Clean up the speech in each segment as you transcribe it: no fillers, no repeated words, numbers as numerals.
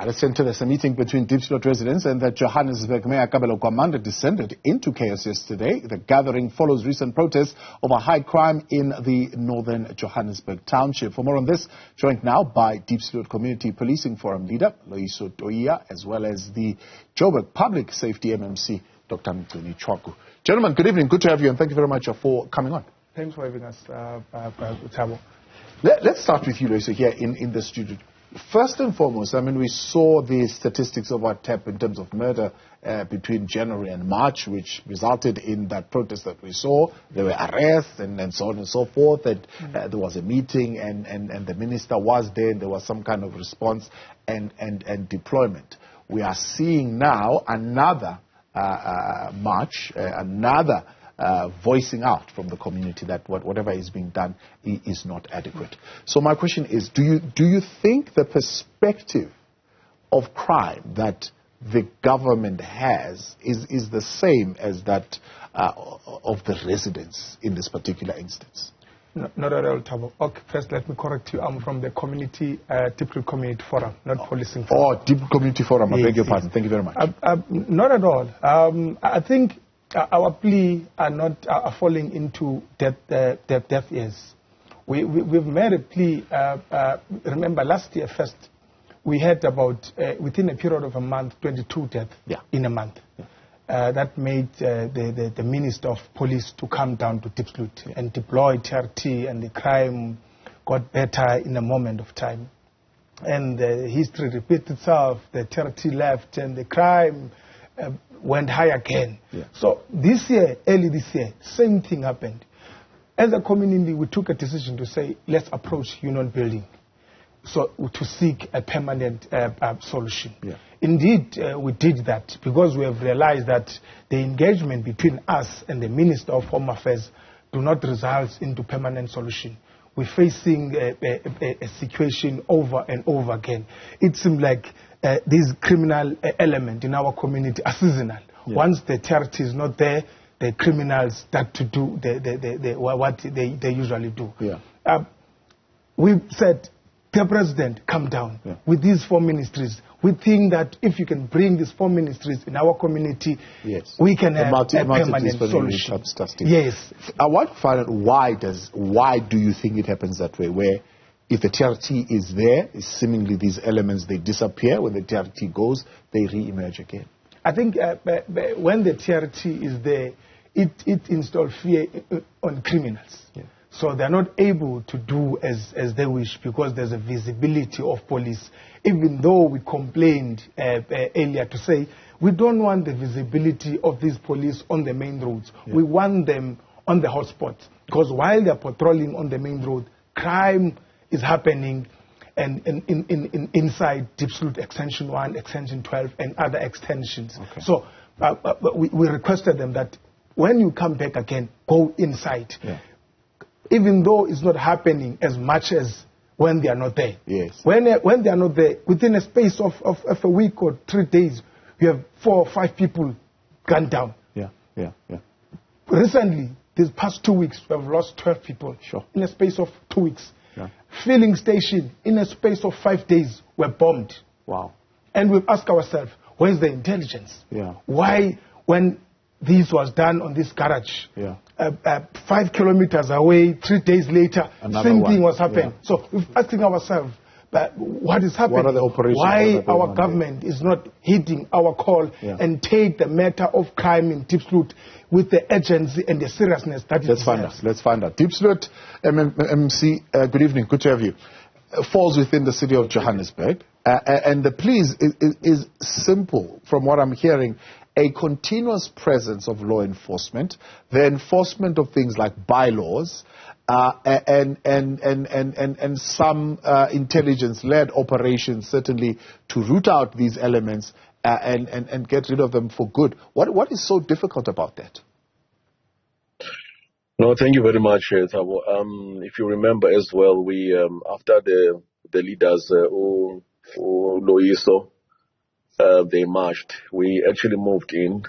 At the center, there's a meeting between Diepsloot residents and the Johannesburg Mayor Kabelo Gwamanda descended into chaos yesterday. The gathering follows recent protests over high crime in the northern Johannesburg township. For more on this, joined now by Diepsloot Community Policing Forum leader Loyiso Toyiya, as well as the Joburg Public Safety MMC Dr. Mgcini Tshwaku. Gentlemen, good evening. Good to have you, and thank you very much for coming on. Thanks for having us, Thabo. Let's start with you, Loyiso, here in the studio. First and foremost, I mean, we saw the statistics of what happened in terms of murder between January and March, which resulted in that protest that we saw. There were arrests and so on and so forth. And there was a meeting, and the minister was there, and there was some kind of response and deployment. We are seeing now another march, another voicing out from the community that whatever is being done is not adequate. So my question is, do you think the perspective of crime that the government has is the same as that of the residents in this particular instance? No, not at all, Thabo. Okay, first let me correct you. I'm from the Diepsloot Community Forum, not Policing Forum. Oh, Diepsloot Community Forum. I beg your pardon. Thank you very much. Not at all. I think our plea are falling into deaf ears. We've made a plea. Remember, last year first, we had about, within a period of a month, 22 deaths in a month. That made the Minister of Police to come down to Diepsloot and deploy TRT, and the crime got better in a moment of time. And the history repeats itself. The TRT left, and the crime went high again. So this year, early this year, same thing happened. As a community, we took a decision to say, let's approach Union Building so to seek a permanent solution. Indeed, we did that because we have realized that the engagement between us and the Minister of Home Affairs do not result into permanent solution. We're facing a situation over and over again. It seems like this criminal element in our community are seasonal. Once the TRT is not there, the criminals start to do what they usually do. We said, the President, come down with these 4 ministries. We think that if you can bring these 4 ministries in our community, we can have a permanent solution. Yes. I want to find out why do you think it happens that way, where if the TRT is there, seemingly these elements, they disappear. When the TRT goes, they re-emerge again. I think when the TRT is there, it installs fear on criminals. So they're not able to do as they wish because there's a visibility of police. Even though we complained earlier to say, we don't want the visibility of these police on the main roads. We want them on the hotspots. Because while they're patrolling on the main road, crime is happening and inside Diepsloot Extension 1, Extension 12, and other extensions. So we requested them that when you come back again, go inside. Even though it's not happening as much as when they are not there. When they are not there, within a space of a week or 3 days, you have 4 or 5 people gunned down. Recently, these past 2 weeks, we have lost 12 people in a space of 2 weeks. Filling station, in a space of 5 days, were bombed. And we've asked ourselves, where's the intelligence? Why, when this was done on this garage, 5 kilometers away, 3 days later, same thing was happening. So we're asking ourselves, but what is happening? What are the operations? Why our government is not heeding our call and take the matter of crime in Diepsloot with the urgency and the seriousness that it deserves? Let's find out. Diepsloot MMC, good evening. Good to have you. Falls within the city of Johannesburg. And the plea is simple from what I'm hearing. A continuous presence of law enforcement, the enforcement of things like bylaws, and some intelligence-led operations, certainly to root out these elements and get rid of them for good. What is so difficult about that? No, thank you very much, Thabo. If you remember as well, we after the leaders, Loyiso, they marched. We actually moved in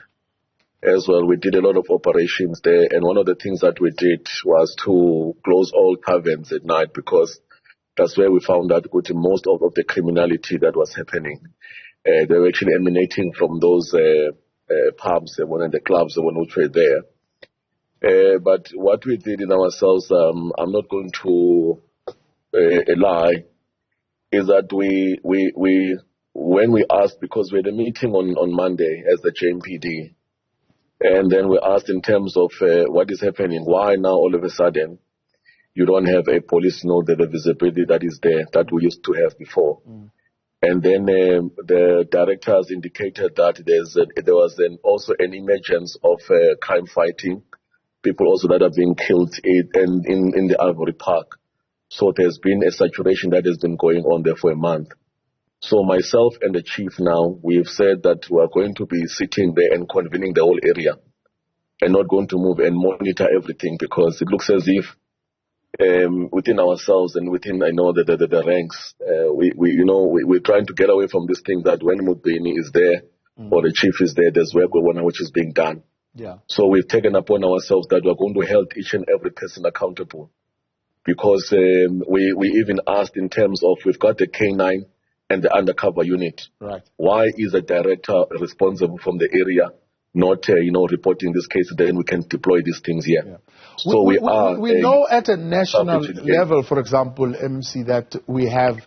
as well. We did a lot of operations there, and one of the things that we did was to close all taverns at night because That's where we found out that most of the criminality that was happening, they were actually emanating from those pubs and the clubs which were there. But what we did in ourselves, I'm not going to lie, is that we when we asked, because we had a meeting on Monday as the JMPD, and then we asked in terms of what is happening, why now all of a sudden you don't have a police node, the visibility that is there that we used to have before. And then the directors indicated that there was also an emergence of crime fighting, people also that have been killed in the Ivory Park. So there's been a saturation that has been going on there for a month. So myself and the chief now, we've said that we are going to be sitting there and convening the whole area and not going to move and monitor everything, because it looks as if within ourselves and within, I know, the ranks, we're trying to get away from this thing that when Mubini is there or the chief is there, there's work which is being done. Yeah. So we've taken upon ourselves that we're going to hold each and every person accountable, because we even asked in terms of, we've got the K9 and the undercover unit. Right. Why is the director responsible from the area not, reporting this case? Then we can deploy these things here. Yeah. So we know at a national level, for example, MC, that we have,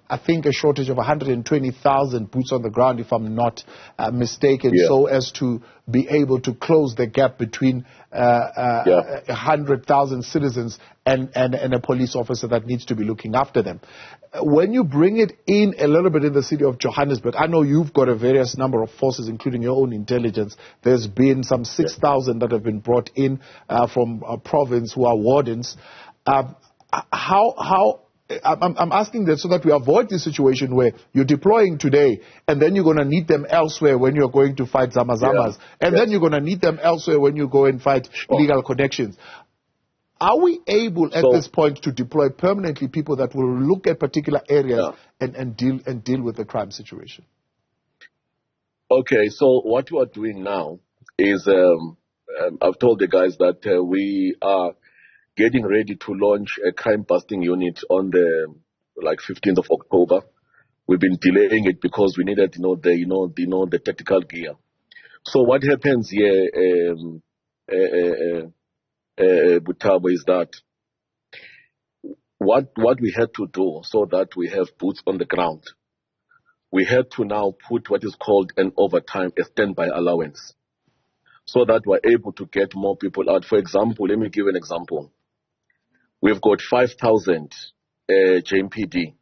I think, a shortage of 120,000 boots on the ground, if I'm not mistaken, so as to be able to close the gap between 100,000 citizens and a police officer that needs to be looking after them. When you bring it in a little bit in the city of Johannesburg, I know you've got a various number of forces, including your own intelligence. There's been some 6,000 that have been brought in from a province who are wardens. I'm asking that so that we avoid this situation where you're deploying today and then you're going to need them elsewhere when you're going to fight Zamazamas, and then you're going to need them elsewhere when you go and fight illegal connections. Are we able at this point to deploy permanently people that will look at particular areas and deal with the crime situation? Okay, so what we are doing now is I've told the guys that we are getting ready to launch a crime-busting unit on the 15th of October. We've been delaying it because we needed, the tactical gear. So what happens here, Butabo, is that what we had to do so that we have boots on the ground, we had to now put what is called an overtime, a standby allowance, so that we're able to get more people out. For example, let me give an example. We've got 5,000 JMPD,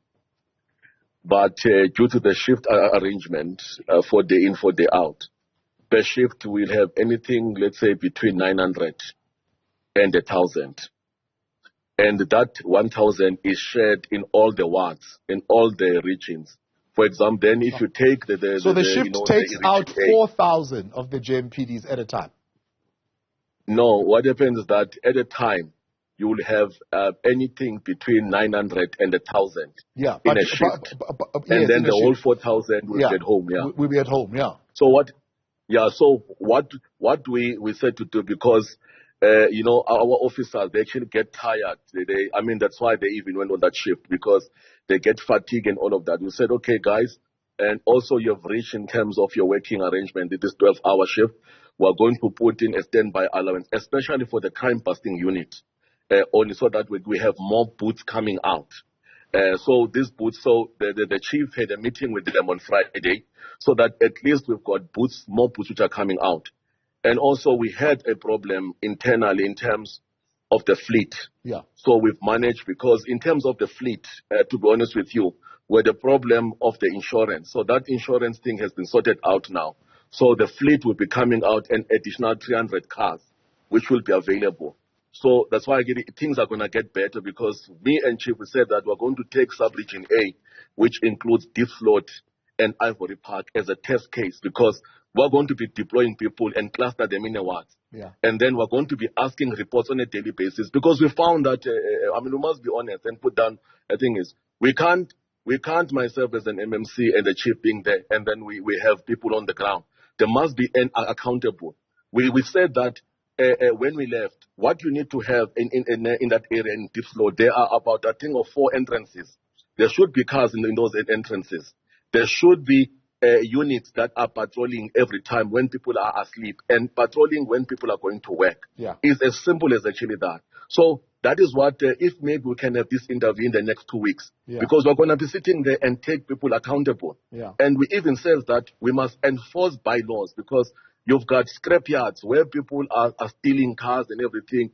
but due to the shift arrangement for day in, for day out, per shift we'll have anything, let's say, between 900 and 1,000. And that 1,000 is shared in all the wards, in all the regions. For example, then if you take the shift takes out 4,000 of the JMPDs at a time? No, what happens is that at a time, you will have anything between 900 and 1,000 in a shift. And then the whole 4,000 will be at home, Will be at home, So what we said to do, because, our officers, they actually get tired. That's why they even went on that shift, because they get fatigue and all of that. We said, okay, guys, and also you've reached in terms of your working arrangement, this 12-hour shift, we're going to put in a standby allowance, especially for the crime-busting unit. Only so that we have more boots coming out. So these boots, the chief had a meeting with them on Friday, so that at least we've got boots, more boots which are coming out. And also we had a problem internally in terms of the fleet. So we've managed, because in terms of the fleet, to be honest with you, we're the problem of the insurance. So that insurance thing has been sorted out now. So the fleet will be coming out an additional 300 cars, which will be available. So that's why things are going to get better, because me and Chief, we said that we're going to take sub-region A, which includes Diepsloot and Ivory Park, as a test case, because we're going to be deploying people and cluster them in a ward. And then we're going to be asking reports on a daily basis, because we found that, we must be honest and put down, the thing is, we can't myself as an MMC and the Chief being there, and then we have people on the ground. There must be an accountable. We said that when we left, what you need to have in that area in Diepsloot, there are about, I think, 4 entrances There should be cars in those entrances. There should be units that are patrolling every time when people are asleep and patrolling when people are going to work. Yeah. It's as simple as actually that. So that is what, if maybe we can have this interview in the next 2 weeks, because we're going to be sitting there and take people accountable. Yeah. And we even says that we must enforce bylaws, because you've got scrap yards where people are stealing cars and everything,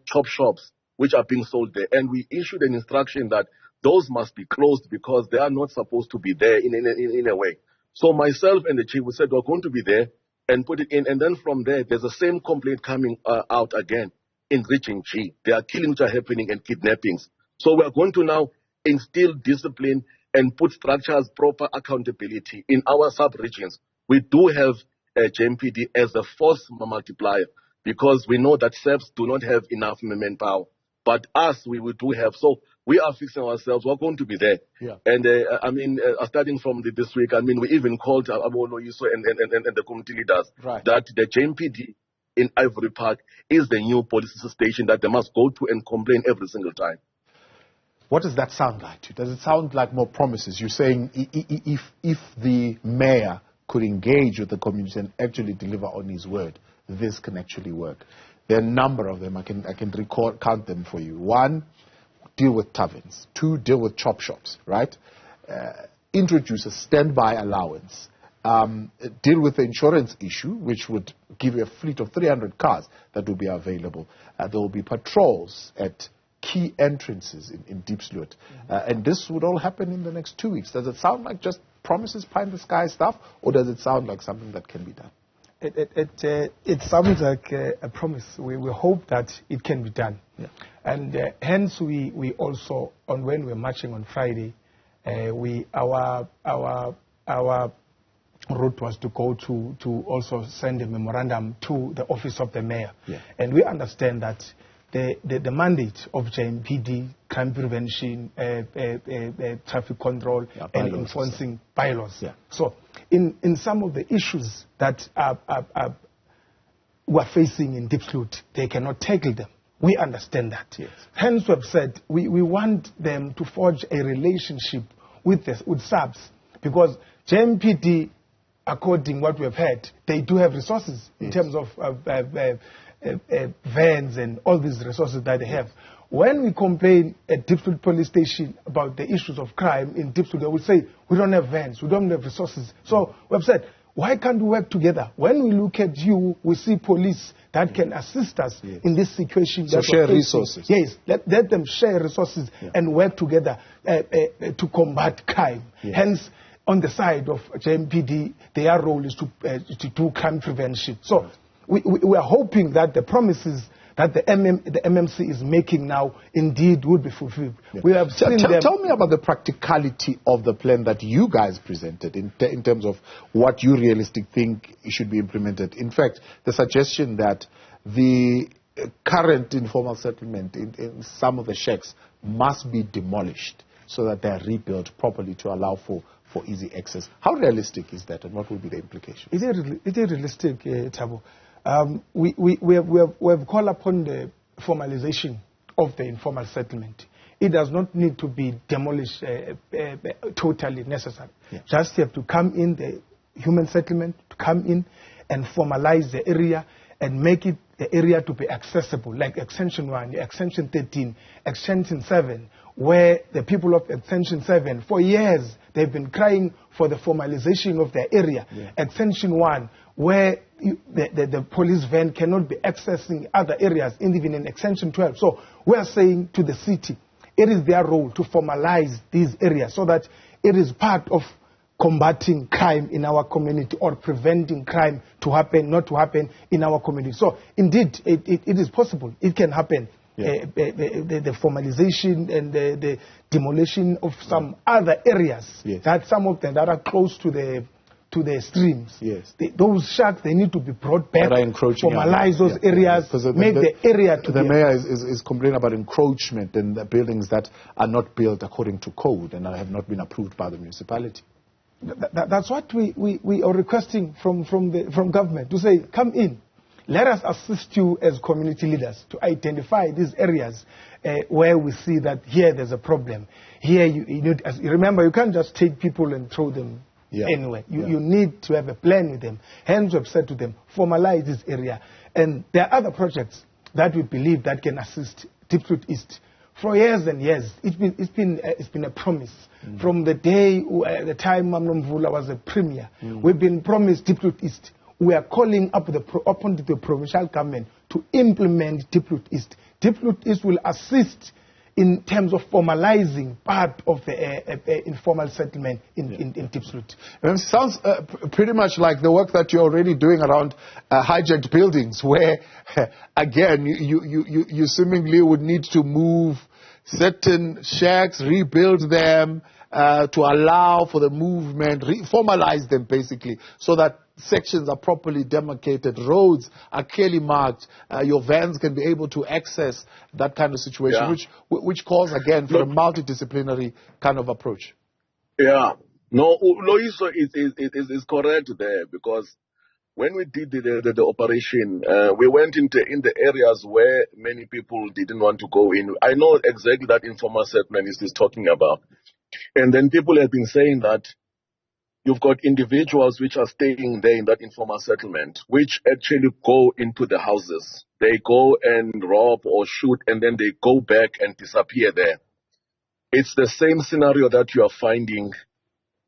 chop shops which are being sold there. And we issued an instruction that those must be closed because they are not supposed to be there in a way. So myself and the chief, we said we're going to be there and put it in. And then from there, there's the same complaint coming out again in Region G. There are killings are happening and kidnappings. So we're going to now instill discipline and put structures, proper accountability in our sub-regions. We do have JMPD as a force multiplier because we know that SEPs do not have enough manpower. But us, we do have. So we are fixing ourselves. We're going to be there. Yeah. And starting from this week, we even called Loyiso and the community leaders that the JMPD in Ivory Park is the new police station that they must go to and complain every single time. What does that sound like to you? Does it sound like more promises? You're saying if the mayor could engage with the community and actually deliver on his word, this can actually work. There are a number of them. I can count them for you. 1, deal with taverns. 2, deal with chop shops, right? Introduce a standby allowance. Deal with the insurance issue, which would give you a fleet of 300 cars that will be available. There will be patrols at key entrances in Diepsloot. And this would all happen in the next 2 weeks. Does it sound like just promises, pie-in-the-sky stuff, or does it sound like something that can be done? It sounds like a promise. We hope that it can be done. Yeah. And hence we also, when we're marching on Friday, our route was to go to also send a memorandum to the office of the mayor. Yeah. And we understand that the mandate of JMPD, crime prevention, traffic control, and enforcing bylaws. Yeah. So in some of the issues that we're facing in Diepsloot, they cannot tackle them. We understand that. Yes. Hence we have said we want them to forge a relationship with SAPS, because JMPD, according to what we have heard, they do have resources in terms of vans and all these resources that they have. When we complain at Diepsloot police station about the issues of crime in Diepsloot, they will say, we don't have vans, we don't have resources. So we have said, why can't we work together? When we look at you, we see police that can assist us in this situation. So share resources. Yes, let them share resources and work together to combat crime. Yes. Hence, on the side of JMPD, their role is to do crime prevention. So we are hoping that the promises that the MMC is making now indeed will be fulfilled. Yeah. We have seen tell me about the practicality of the plan that you guys presented in terms of what you realistically think should be implemented. In fact, the suggestion that the current informal settlement in some of the shacks must be demolished so that they are rebuilt properly to allow for easy access. How realistic is that, and what will be the implications? It is realistic, Thabo. We have called upon the formalization of the informal settlement. It does not need to be demolished totally necessary. Yeah. Just have to come in, the human settlement, to come in and formalize the area and make it the area to be accessible, like Extension 1, Extension 13, Extension 7, where the people of Extension 7, for years, they've been crying for the formalization of their area. Yeah. Extension 1, where the police van cannot be accessing other areas, even in Extension 12. So we are saying to the city, it is their role to formalize these areas so that it is part of combating crime in our community or preventing crime to happen, not to happen in our community. So indeed, it is possible. It can happen. Yeah. The formalization and the demolition of some other areas, that some of them that are close to the streams. Yes. Those shacks, they need to be brought back, formalize those areas, make the area to the mayor is complaining about encroachment in the buildings that are not built according to code and have not been approved by the municipality. That's what we are requesting from government, to say, come in. let us assist you as community leaders to identify these areas where we see that here there's a problem. Here you need, remember, you can't just take people and throw them anywhere. You need to have a plan with them. Hence, we've said to them, formalize this area. And there are other projects that we believe that can assist Diepsloot East. For years and years, it's been a promise. From the day, the time Mamno Mvula was a premier, we've been promised Diepsloot East. We are calling up upon the provincial government to implement Diepsloot East. Diepsloot East will assist in terms of formalizing part of the informal settlement in Diepsloot. It sounds pretty much like the work that you're already doing around hijacked buildings, where, again, you seemingly would need to move certain shacks, rebuild them to allow for the movement, formalize them basically, so that sections are properly demarcated, roads are clearly marked, your vans can be able to access that kind of situation, which calls again for a multidisciplinary kind of approach. Yeah, no, Loyiso is correct there, because when we did the operation, we went in the areas where many people didn't want to go in. I know exactly that informal settlement is talking about. And then people have been saying that you've got individuals which are staying there in that informal settlement, which actually go into the houses. They go and rob or shoot, and then they go back and disappear there. It's the same scenario that you are finding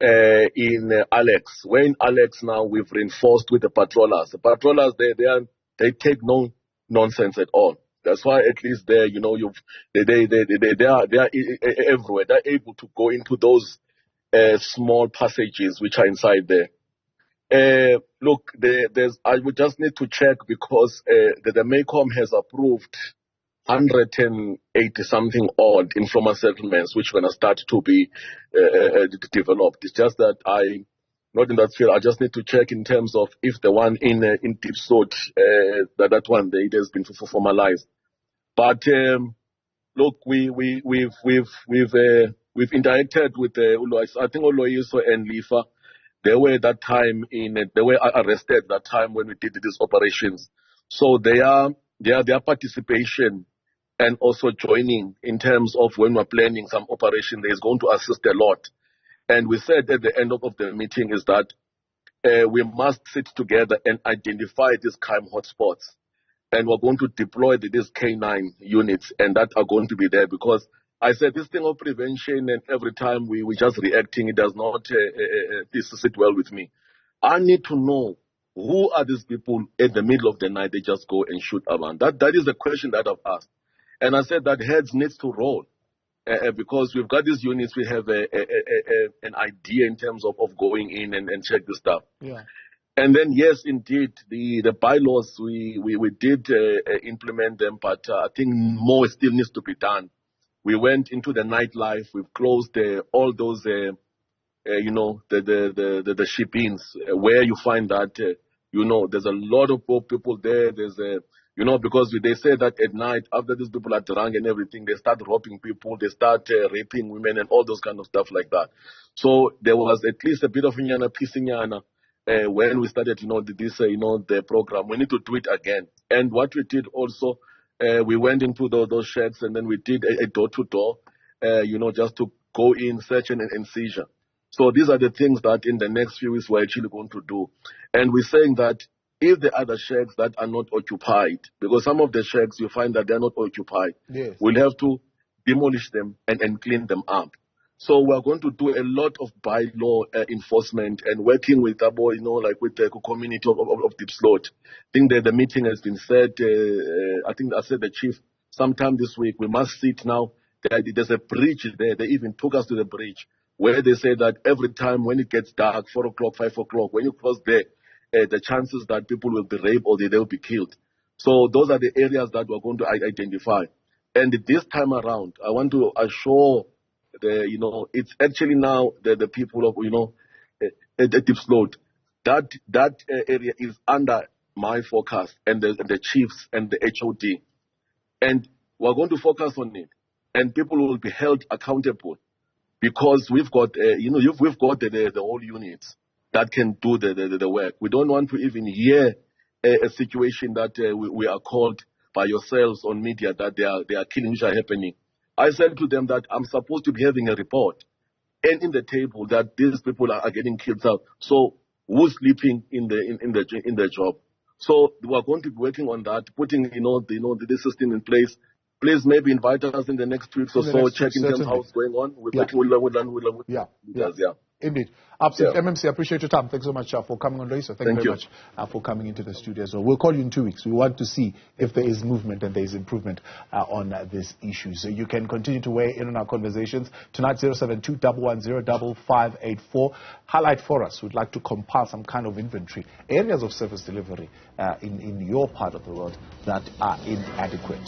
in Alex. Where in Alex now we've reinforced with the patrollers. The patrollers, they take no nonsense at all. That's why at least there, you know, they are everywhere. They're able to go into those small passages which are inside there. Look, I would just need to check, because the Maycom has approved 180 something odd informal settlements which are going to start to be developed. It's just that not in that field. I just need to check in terms of if the one in Diepsloot, that one it has been formalized. But look, we've interacted with I think Loyiso and Lifa. They were that time they were arrested that time when we did these operations. So their participation and also joining in terms of when we're planning some operation, is going to assist a lot. And we said at the end of the meeting is that we must sit together and identify these crime hotspots. And we're going to deploy these K9 units, and that are going to be there, because I said this thing of prevention, and every time we just reacting, it does not sit well with me. I need to know who are these people in the middle of the night, they just go and shoot around. That is the question that I've asked. And I said that heads needs to roll. Because we've got these units, we have an idea in terms of going in and check the stuff. Yeah. And then, yes, indeed, the bylaws, we did implement them, but I think more still needs to be done. We went into the nightlife. We've closed all those, you know, the ship-ins, where you find that, you know, there's a lot of poor people there. There's you know, because they say that at night, after these people are drunk and everything, they start robbing people, they start raping women and all those kind of stuff like that. So there was at least a bit of pissinyana when we started, you know, the program. We need to do it again. And what we did also, we went into those sheds, and then we did a door-to-door, you know, just to go in, search and seizure. So these are the things that in the next few weeks we're actually going to do. And we're saying that if the other shacks that are not occupied, because some of the shacks you find that they're not occupied, yes, we'll have to demolish them and clean them up. So we're going to do a lot of bylaw enforcement and working with, you know, like with the community of Diepsloot. I think that the meeting has been said, I think I said the chief, sometime this week, we must sit now. There's a bridge there. They even took us to the bridge where they say that every time when it gets dark, 4 o'clock, 5 o'clock, when you cross there, the chances that people will be raped or they will be killed. So those are the areas that we're going to identify. And this time around, I want to assure you know, it's actually now the people of, you know, the Diepsloot, that area is under my focus and the chiefs and the HOD. And we're going to focus on it. And people will be held accountable, because we've got, you know, we've got the whole units that can do the work. We don't want to even hear a situation that we are called by yourselves on media that there are killings which are happening. I said to them that I'm supposed to be having a report and in the table that these people are getting killed out. So who's sleeping in the job? So we are going to be working on that, putting the system in place. Please maybe invite us in the next weeks or so, checking them how's going on. We're working with leaders. Indeed. Absolutely. MMC, I appreciate your time. Thanks so much for coming on, Loyiso. Thank you very much for coming into the studio as well. We'll call you in 2 weeks. We want to see if there is movement and there is improvement on this issue. So you can continue to weigh in on our conversations. Tonight, 072-110-5584. Highlight for us. We'd like to compile some kind of inventory. Areas of service delivery in your part of the world that are inadequate.